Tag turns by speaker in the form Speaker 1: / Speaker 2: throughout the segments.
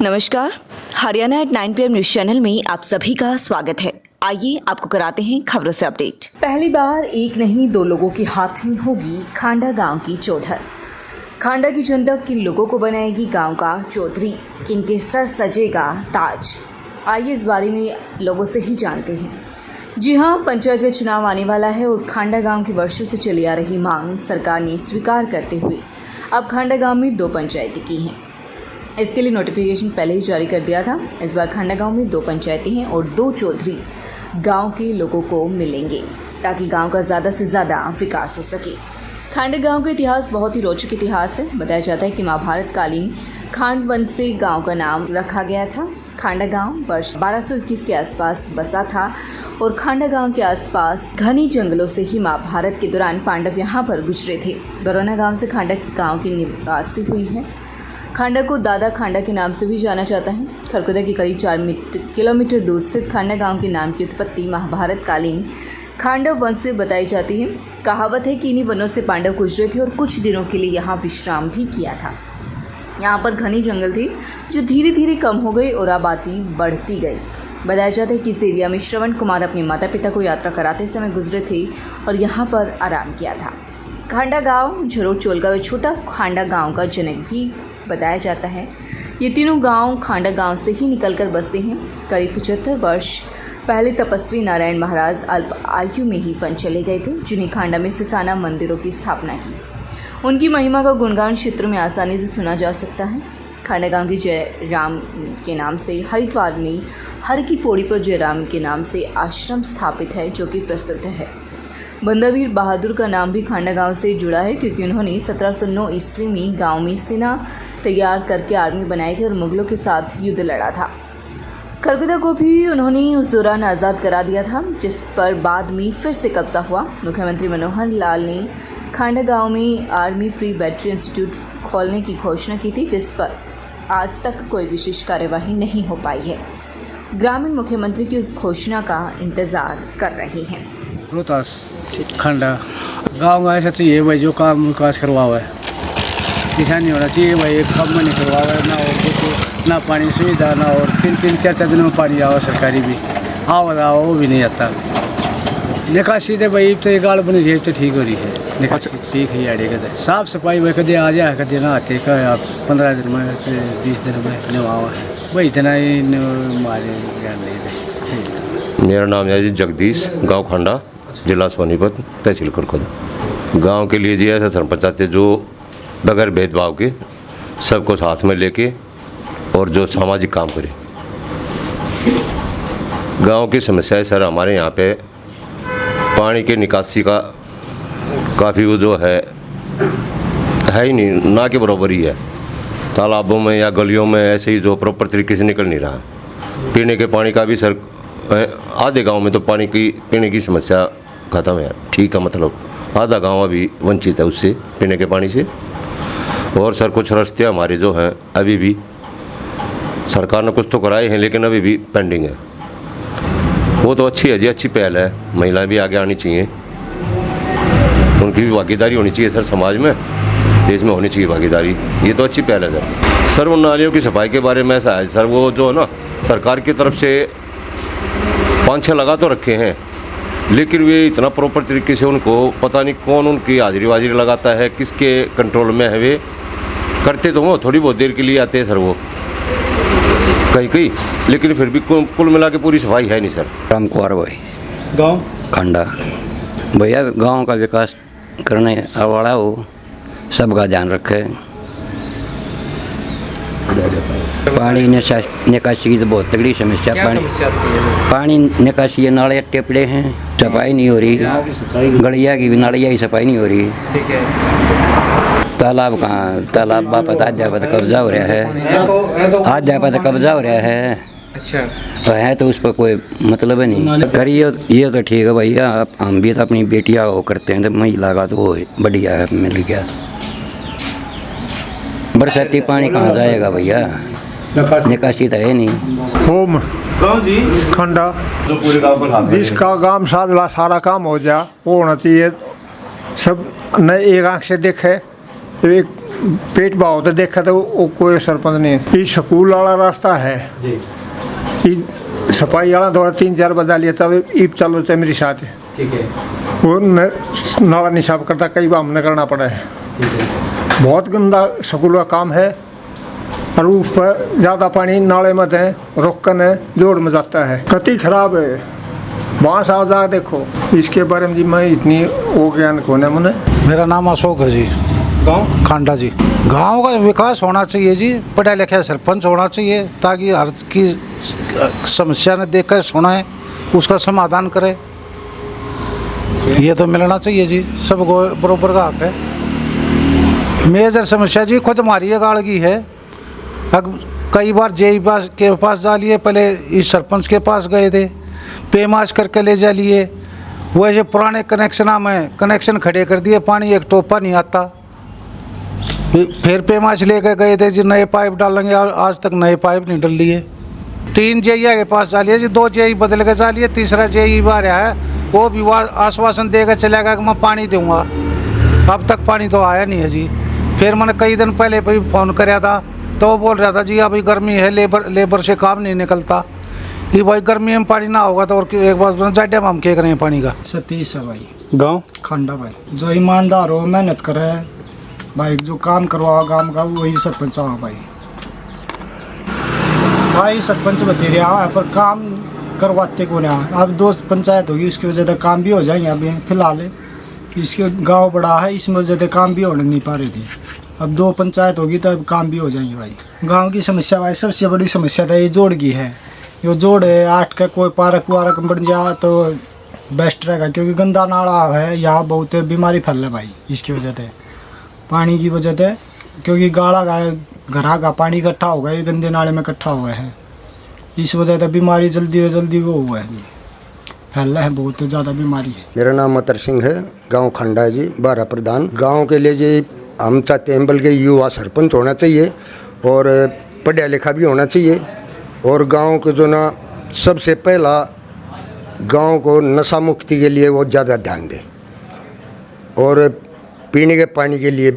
Speaker 1: नमस्कार, Haryana at 9 PM news channel में आप सभी का स्वागत है। आइए आपको कराते हैं खबरों से अपडेट। पहली बार एक नहीं दो लोगों के हाथ में होगी खांडा गांव की चौधर। खांडा की जनता किन लोगों को बनाएगी गांव का चौधरी, किनके सर सजेगा ताज। आइए इस बारे में लोगों से ही जानते हैं। जी हाँ, पंचायत का चुनाव आने वाला है और खांडा गांव की वर्षों से चली आ रही मांग सरकार ने स्वीकार करते हुए अब खांडा गांव में 2 पंचायतें की हैं। इसके लिए नोटिफिकेशन पहले ही जारी कर दिया था। इस बार खांडा गांव में 2 पंचायतें हैं और 2 चौधरी गांव के लोगों को मिलेंगे ताकि गांव का ज़्यादा से ज़्यादा विकास हो सके। खांडा गांव का इतिहास बहुत ही रोचक इतिहास है। बताया जाता है कि महाभारत कालीन खांड वंश से गांव का नाम रखा गया था। खांडा गांव वर्ष 1221 के आसपास बसा था और खांडा गांव के आसपास घनी जंगलों से ही महाभारत के दौरान पांडव यहाँ पर गुजरे थे। बरौना गांव से खांडा गांव की निवासी हुई है। खांडा को दादा खांडा के नाम से भी जाना जाता है। खरखुदा के करीब 4 किलोमीटर दूर स्थित खांडा गांव के नाम की उत्पत्ति महाभारत कालीन खांडव वंश से बताई जाती है। कहावत है कि इन्हीं वनों से पांडव गुजरे थे और कुछ दिनों के लिए यहाँ विश्राम भी किया था। यहाँ पर घनी जंगल थी जो धीरे धीरे कम हो गई और आबादी बढ़ती गई। बताया जाता है कि इस एरिया में श्रवण कुमार अपने माता पिता को यात्रा कराते समय गुजरे थे और यहाँ पर आराम किया था। खांडा गाँव झरोट चोलगा व छोटा खांडा गाँव का जनक भी बताया जाता है। ये तीनों गांव खांडा गांव से ही निकलकर बसे हैं। करीब 75 वर्ष पहले तपस्वी नारायण महाराज अल्प आयु में ही वन चले गए थे, जिन्हें खांडा में सिसाना मंदिरों की स्थापना की। उनकी महिमा का गुणगान क्षेत्रों में आसानी से सुना जा सकता है। खांडा गांव के जयराम के नाम से हरिद्वार में हर की पौड़ी पर जयराम के नाम से आश्रम स्थापित है, जो कि प्रसिद्ध है। बंदावीर बहादुर का नाम भी खांडा गांव से जुड़ा है, क्योंकि उन्होंने 1709 ईस्वी में गांव में सेना तैयार करके आर्मी बनाई थी और मुगलों के साथ युद्ध लड़ा था। खरखुदा को भी उन्होंने उस दौरान आज़ाद करा दिया था, जिस पर बाद में फिर से कब्जा हुआ। मुख्यमंत्री मनोहर लाल ने खांडा गांव में आर्मी प्री बैटरी इंस्टीट्यूट खोलने की घोषणा की थी, जिस पर आज तक कोई विशेष कार्यवाही नहीं हो पाई है। ग्रामीण मुख्यमंत्री की उस घोषणा का इंतज़ार कर रहे हैं।
Speaker 2: रोहतास खंडा गाँव में ऐसा चाहिए भाई, जो काम विकास करवा हुआ है। किसान नहीं होना चाहिए भाई, एक काम में नहीं करवा हुआ है, ना और कुछ, ना पानी सुविधा, ना और 3-3 4-4 दिन में पानी आवा। सरकारी भी आवा वो भी नहीं आता। निकासी तो भाई तो ये गाड़ बनी रही तो ठीक हो रही है। निकासी ठीक है। यार कदे साफ सफाई भाई कदे आ जाए, कदे ना आते का आप 15 दिन में 20 दिन में नवा भाई इतना ही मारे ज्ञान नहीं।
Speaker 3: मेरा नाम है जी जगदीश, गांव खांडा, जिला सोनीपत, तहसील खरखुदा। गांव के लिए जी ऐसा सरपंच चाहते जो बगैर भेदभाव के सबको साथ में लेके और जो सामाजिक काम करे। गांव की समस्या है सर, हमारे यहाँ पे पानी के निकासी का काफ़ी वो जो है ही नहीं, ना के बराबर ही है। तालाबों में या गलियों में ऐसे ही जो प्रॉपर तरीके से निकल नहीं रहा। पीने के पानी का भी सर आधे गांव में तो पानी की पीने की समस्या ख़त्म है, ठीक है, मतलब आधा गांव अभी वंचित है उससे, पीने के पानी से। और सर कुछ रास्ते हमारे जो हैं अभी भी सरकार ने कुछ तो कराए हैं, लेकिन अभी भी पेंडिंग है। वो तो अच्छी है जी, अच्छी पहल है। महिलाएं भी आगे आनी चाहिए, उनकी भी भागीदारी होनी चाहिए सर, समाज में, देश में होनी चाहिए भागीदारी। ये तो अच्छी पहल है सर। सर वो नालियों की सफाई के बारे में ऐसा है सर, वो जो है ना सरकार की तरफ से 5-6 लगा तो रखे हैं, लेकिन वे इतना प्रॉपर तरीके से उनको पता नहीं कौन उनकी हाजिरी वाजिरी लगाता है, किसके कंट्रोल में है। वे करते तो वो थोड़ी बहुत देर के लिए आते हैं सर, वो कहीं लेकिन फिर भी कुल मिला के पूरी सफाई है नहीं सर।
Speaker 4: राम कुमार भाई,
Speaker 2: गाँव
Speaker 4: खंडा भैया, गांव का विकास करने वाला हो, सबका ध्यान रखे। पानी निकासी की तो बहुत तगड़ी समस्या। पानी निकासी नाले टेपड़े हैं, सफाई नहीं हो रही। गड़िया की भी नालिया की सफाई नहीं हो रही। तालाब कहाँ, तालाब वापस आज जापत कब्जा हो रहा है, आज जापत कब्जा हो रहा है। अच्छा है तो उस पर कोई मतलब नहीं। करिए ये तो ठीक है भैया, हम भी तो अपनी बेटियाँ वो करते हैं, तो महिला का तो वो बढ़िया है, मिल गया। बरसाती पानी कहाँ जाएगा भैया, निकासी तो है नहीं।
Speaker 5: होम खंडा जिसका गांव सारा काम हो जाए वो होना चाहिए। सब न एक आँख से देखे, एक पेट भाव तो देखा तो वो कोई सरपंच नहीं है। ये स्कूल वाला रास्ता है ये सफाई वाला थोड़ा 3-4 बजा लिया चलो ईब चलो चाहे मेरे साथ है।
Speaker 2: ठीक है।
Speaker 5: वो नाला नहीं साफ करता, कई बार हमने करना पड़ा है। बहुत गंदा स्कूल का काम है और उस पर ज़्यादा पानी नाले में है, रोकन है, जोड़ में जाता है, कति खराब है। वहाँ से जा देखो इसके बारे में जी मैं इतनी वो ज्ञान कौन है मुझे।
Speaker 6: मेरा नाम अशोक है जी,
Speaker 5: गाँव
Speaker 6: खांडा जी। गांव का विकास होना चाहिए जी, पढ़ा लिखा सरपंच होना चाहिए ताकि हर की समस्या ने देख कर सुनाए, उसका समाधान करे। ये तो मिलना चाहिए जी, सबको बराबर का हक है। मेजर समस्या जी खुद हमारी गाड़ की है। अब कई बार जेई के पास जा लिए, पहले इस सरपंच के पास गए थे, पेमाश करके ले जा लिए। वैसे पुराने कनेक्शन में कनेक्शन खड़े कर दिए, पानी एक टोपा नहीं आता। फिर पेमाश लेके गए थे जी, नए पाइप डालेंगे, आज तक नए पाइप नहीं डल लिए। 3 जेईया के पास जा लिए जी, 2 जेई बदल के जा लिए, तीसरा जेई बाहर है, वो भी आश्वासन देकर चला गया कि मैं पानी दूंगा। अब तक पानी तो आया नहीं है जी। फिर मैंने कई दिन पहले भी फ़ोन कराया था तो वो बोल रहा था जी अभी गर्मी है, लेबर से काम नहीं निकलता। कि भाई गर्मी में पानी ना होगा तो और एक बार जाडे हम क्या करें पानी का।
Speaker 7: सतीश है भाई,
Speaker 6: गाँव
Speaker 7: खंडा भाई। जो ईमानदार हो, मेहनत करे भाई, जो काम करवा काम का वही सरपंच हो भाई। भाई सरपंच बते रहा है पर काम करवाते को नहीं। अब 2 पंचायत होगी, उसकी वजह से काम भी हो जाएंगे। अभी फिलहाल इसके गांव बड़ा है, इसमें वजह से काम भी होने नहीं पा रहे थे। अब 2 पंचायत होगी तो अब काम भी हो जाएंगे भाई। गांव की समस्या भाई सबसे बड़ी समस्या था ये जोड़ की है। ये जोड़ है 8 का, कोई पार्क वारक बन जाए तो बेस्ट रहेगा, क्योंकि गंदा नाला है यहाँ, बहुत बीमारी फैल है भाई इसकी वजह से, पानी की वजह से। क्योंकि गाड़ा का घरा का पानी इकट्ठा होगा, ये गंदे नाले में इकट्ठा हुआ है, इस वजह से बीमारी जल्दी से जल्दी वो हुआ है, फैल रहा है, बहुत ज़्यादा बीमारी है।
Speaker 8: मेरा नाम मतर सिंह है, गांव खंडा है जी, 12 प्रधान। गांव के लिए जी हम चाहते हैं बल्कि युवा सरपंच होना चाहिए और पढ़ा लिखा भी होना चाहिए। और गांव के जो ना सबसे पहला गांव को नशा मुक्ति के लिए वो ज़्यादा ध्यान दें, और पीने के पानी के लिए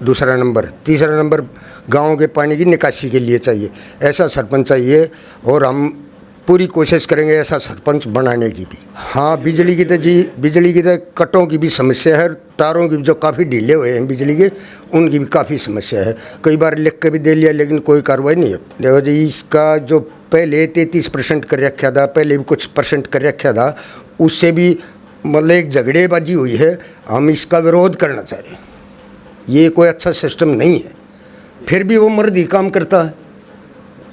Speaker 8: दूसरा नंबर, तीसरा नंबर गांव के पानी की निकासी के लिए चाहिए। ऐसा सरपंच चाहिए और हम पूरी कोशिश करेंगे ऐसा सरपंच बनाने की भी। हाँ, बिजली की तो कटों की भी समस्या है, तारों की जो काफ़ी ढीले हुए हैं बिजली के, उनकी भी काफ़ी समस्या है। कई बार लिख के भी दे लिया लेकिन कोई कार्रवाई नहीं होती। देखो जी, इसका जो पहले 33% कर रखा था, पहले भी कुछ % कर रखा था, उससे भी मतलब एक झगड़ेबाजी हुई है। हम इसका विरोध करना चाह रहे हैं, ये कोई अच्छा सिस्टम नहीं है। फिर भी वो मर्द ही काम करता है,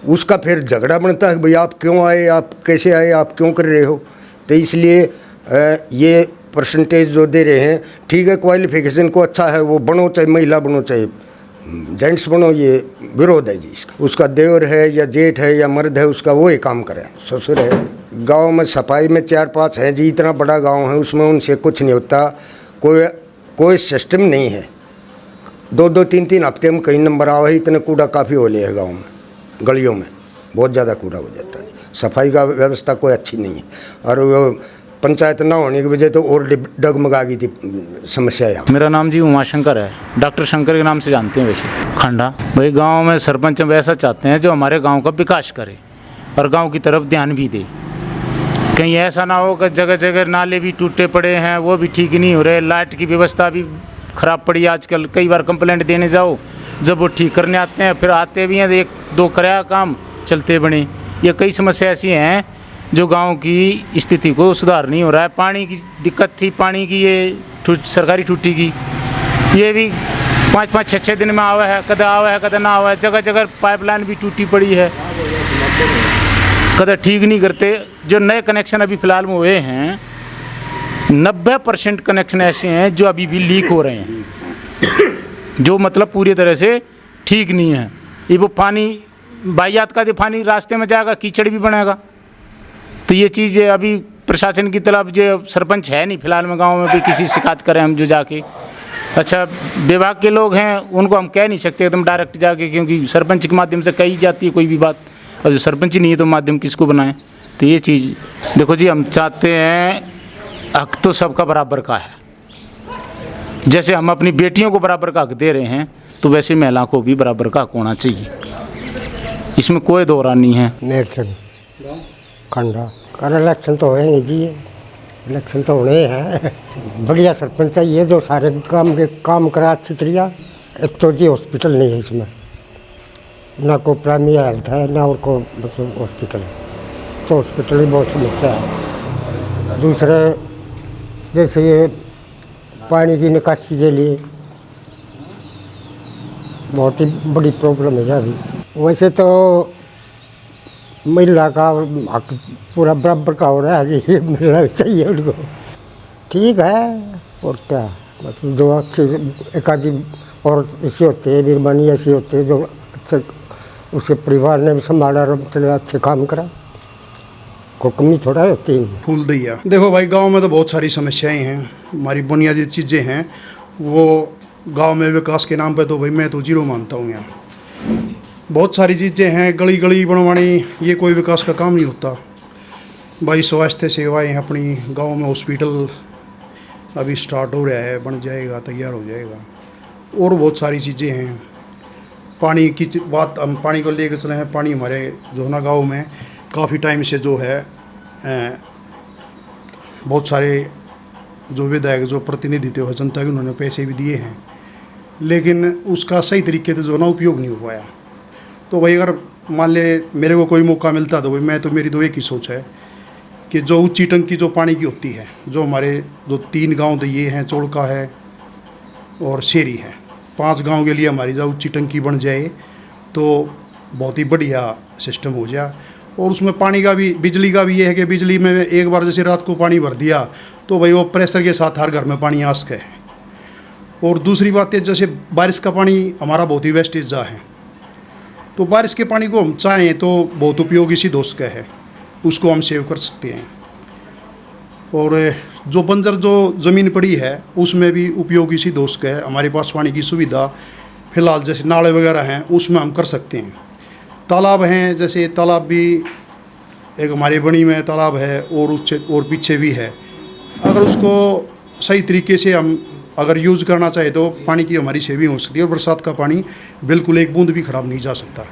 Speaker 8: उसका फिर झगड़ा बनता है, भाई आप क्यों आए, आप कैसे आए, आप क्यों कर रहे हो। तो इसलिए ये % जो दे रहे हैं ठीक है, क्वालिफिकेशन को अच्छा है, वो बनो, चाहे महिला बनो चाहे जेंट्स बनो, ये विरोध है जी इसका। उसका देवर है या जेठ है या मर्द है, उसका वो ही काम करे, ससुर है। गांव में सफाई में 4-5 हैं जी, इतना बड़ा गांव है, उसमें उनसे कुछ नहीं होता, कोई सिस्टम नहीं है। 2-2, 3-3 हफ्ते में कहीं नंबर आवा है, इतने कूड़ा काफ़ी हो लिया है गाँव में, गलियों में बहुत ज़्यादा कूड़ा हो जाता है। सफाई का व्यवस्था कोई अच्छी नहीं है, और वो पंचायत ना होने की वजह तो और डगमगा गई थी समस्या यहाँ।
Speaker 9: मेरा नाम जी उमाशंकर है, डॉक्टर शंकर के नाम से जानते हैं वैसे। खंडा भाई, गांव में सरपंच हम ऐसा चाहते हैं जो हमारे गांव का विकास करे और गांव की तरफ ध्यान भी दे। कहीं ऐसा ना हो कि जगह जगह नाले भी टूटे पड़े हैं, वो भी ठीक नहीं हो रहे, लाइट की व्यवस्था भी ख़राब पड़ी आजकल। कई बार कंप्लेंट देने जाओ, जब वो ठीक करने आते हैं फिर आते भी हैं 1-2 कराया काम चलते बने। ये कई समस्या ऐसी हैं जो गांव की स्थिति को सुधार नहीं हो रहा है। पानी की दिक्कत थी, पानी की ये सरकारी टूटी की, ये भी 5-5, 6-6 दिन में आवा है, कदा आवा है कदा ना आवा है। जगह जगह पाइपलाइन भी टूटी पड़ी है, कदा ठीक नहीं करते। जो नए कनेक्शन अभी फ़िलहाल में हुए हैं, 90% कनेक्शन ऐसे हैं जो अभी भी लीक हो रहे हैं, जो मतलब पूरी तरह से ठीक नहीं है। ये वो पानी बायात का जो पानी रास्ते में जाएगा, कीचड़ भी बनेगा। तो ये चीज़ अभी प्रशासन की तरफ जो सरपंच है नहीं फिलहाल में गांव में भी, किसी शिकायत करें हम जो जाके, अच्छा विभाग के लोग हैं उनको हम कह नहीं सकते एकदम डायरेक्ट जाके, क्योंकि सरपंच के माध्यम से कही जाती है कोई भी बात, और जो सरपंच ही नहीं है तो माध्यम किसको बनाएं। तो ये चीज़ देखो जी, हम चाहते हैं हक तो सबका बराबर का है, जैसे हम अपनी बेटियों को बराबर का हक दे रहे हैं तो वैसे महिला को भी बराबर का हक होना चाहिए, इसमें कोई दो राय नहीं है।
Speaker 8: नेरसन खंडा कर इलेक्शन तो होएंगे जी, इलेक्शन तो होने हैं। बढ़िया सरपंच चाहिए जो सारे काम करा अच्छी तरह। एक तो जी हॉस्पिटल नहीं है इसमें, ना को प्राइमरी हेल्थ है ना और को हॉस्पिटल है, तो हॉस्पिटल की बहुत समस्या है। दूसरे जैसे ये पानी की निकासी के लिए बहुत ही बड़ी प्रॉब्लम है अभी। वैसे तो महिला का हक पूरा बराबर का हो रहा है, ये मिलना चाहिए उनको। ठीक है, और क्या बस जो अच्छे एक आदि और ऐसे होते हैं, बीरबानी ऐसे होते हैं जो अच्छे उसके परिवार ने भी संभाला और अच्छे काम करा, कोई कमी थोड़ा होती है।
Speaker 10: फूल दैया देखो भाई, गांव में तो बहुत सारी समस्याएं हैं। हमारी बुनियादी चीज़ें हैं वो गांव में विकास के नाम पे तो भाई मैं तो जीरो मानता हूँ। यहाँ बहुत सारी चीज़ें हैं, गली गली बनवानी, ये कोई विकास का काम नहीं होता भाई। स्वास्थ्य सेवाएं अपनी गांव में, हॉस्पिटल अभी स्टार्ट हो रहा है, बन जाएगा, तैयार हो जाएगा। और बहुत सारी चीज़ें हैं। पानी की बात, हम पानी को लेकर चले हैं। पानी हमारे जो है ना गाँव में काफ़ी टाइम से जो है बहुत सारे जो विधायक जो प्रतिनिधि थे वो जनता के, उन्होंने पैसे भी दिए हैं, लेकिन उसका सही तरीके से जो ना उपयोग नहीं हो पाया। तो भाई अगर मान ले मेरे को कोई मौका मिलता तो भाई मैं तो, मेरी तो एक ही सोच है कि जो ऊंची टंकी जो पानी की होती है, जो हमारे जो 3 गांव तो ये हैं, चोड़का है और शेरी है, 5 गांव के लिए हमारी जो ऊंची टंकी बन जाए तो बहुत ही बढ़िया सिस्टम हो जाए। और उसमें पानी का भी, बिजली का भी ये है कि बिजली में एक बार जैसे रात को पानी भर दिया तो भाई वो प्रेशर के साथ हर घर में पानी आ सके। और दूसरी बात है, जैसे बारिश का पानी हमारा बहुत ही वेस्टेज जा है, तो बारिश के पानी को हम चाहें तो बहुत उपयोगी सी दोस्त का है, उसको हम सेव कर सकते हैं। और जो बंजर जो ज़मीन पड़ी है उसमें भी उपयोगी सी दोस्त का है। हमारे पास पानी की सुविधा फ़िलहाल जैसे नाले वगैरह हैं उसमें हम कर सकते हैं। तालाब हैं, जैसे तालाब भी एक हमारे बनी में तालाब है और उससे और पीछे भी है। अगर उसको सही तरीके से हम अगर यूज़ करना चाहे तो पानी की हमारी सेविंग हो सकती है। और बरसात का पानी बिल्कुल एक बूंद भी ख़राब नहीं जा सकता।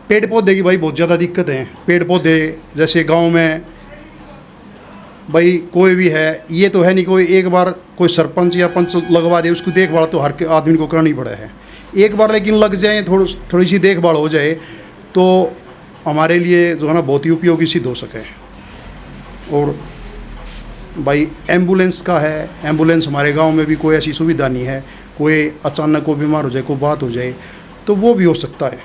Speaker 10: पेड़ पौधे की भाई बहुत ज़्यादा दिक्कत है। पेड़ पौधे जैसे गांव में भाई कोई भी है, ये तो है नहीं कोई एक बार कोई सरपंच या पंच लगवा दे, उसको देखभाल तो हर आदमी को करनी पड़ा है। एक बार लेकिन लग जाए, थोड़ी सी देखभाल हो जाए तो हमारे लिए जो है ना बहुत ही उपयोगी सिद्ध हो सके। और भाई एम्बुलेंस का है, एम्बुलेंस हमारे गांव में भी कोई ऐसी सुविधा नहीं है, कोई अचानक को बीमार हो जाए, कोई बात हो जाए तो वो भी हो सकता है।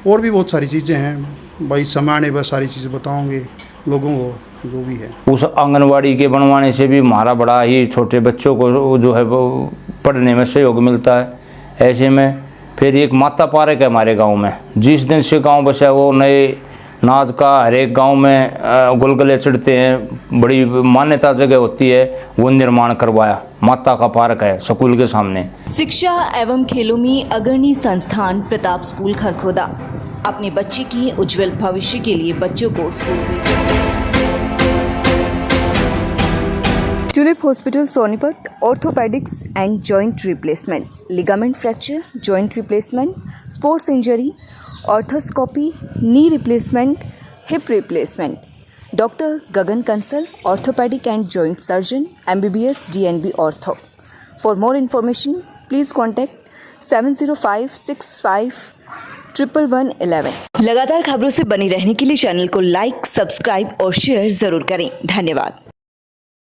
Speaker 10: और भी बहुत सारी चीज़ें हैं भाई, समय आने पर सारी चीज़ें बताऊंगे लोगों को जो भी है।
Speaker 11: उस आंगनवाड़ी के बनवाने से भी हमारा बड़ा ही छोटे बच्चों को जो है वो पढ़ने में सहयोग मिलता है। ऐसे में फिर एक माता पार्क है हमारे गांव में, जिस दिन से गांव बसा वो नए नाज का हर एक गाँव में गुलगुले चढ़ते हैं, बड़ी मान्यता जगह होती है, वो निर्माण करवाया। माता का पार्क है स्कूल के सामने।
Speaker 1: शिक्षा एवं खेलों में अग्रणी संस्थान प्रताप स्कूल खरखोदा अपने बच्चे की उज्जवल भविष्य के लिए बच्चों को स्कूल भेजा। Tulip hospital Sonipat orthopaedics and joint replacement, ligament fracture, joint replacement, sports injury, arthroscopy, knee replacement, hip replacement. Doctor Gagan Kansal, orthopaedic and joint surgeon, MBBS DNB ortho. For more information please contact 7056511111। लगातार खबरों से बनी रहने के लिए channel को like, subscribe और share ज़रूर करें। धन्यवाद।